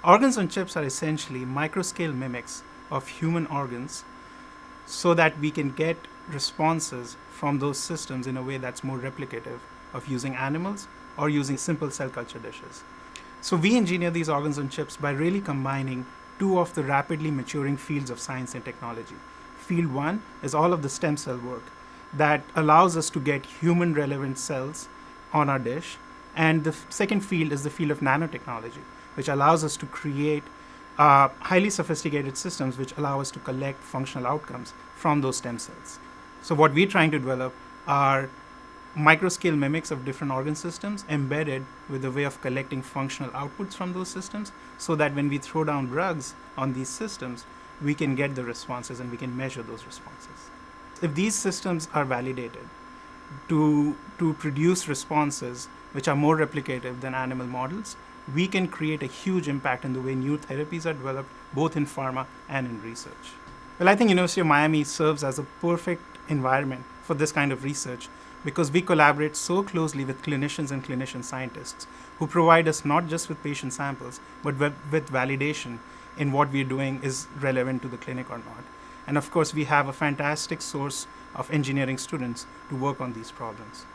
Organs on chips are essentially microscale mimics of human organs so that we can get responses from those systems in a way that's more replicative of using animals or using simple cell culture dishes. So we engineer these organs on chips by really combining two of the rapidly maturing fields of science and technology. Field one is all of the stem cell work that allows us to get human relevant cells on our dish. And the second field is the field of nanotechnology, which allows us to create highly sophisticated systems which allow us to collect functional outcomes from those stem cells. So what we're trying to develop are microscale mimics of different organ systems embedded with a way of collecting functional outputs from those systems so that when we throw down drugs on these systems, we can get the responses and we can measure those responses. If these systems are validated to produce responses which are more replicative than animal models, we can create a huge impact in the way new therapies are developed, both in pharma and in research. Well, I think University of Miami serves as a perfect environment for this kind of research because we collaborate so closely with clinicians and clinician scientists who provide us not just with patient samples, but with validation in what we're doing is relevant to the clinic or not. And of course, we have a fantastic source of engineering students to work on these problems.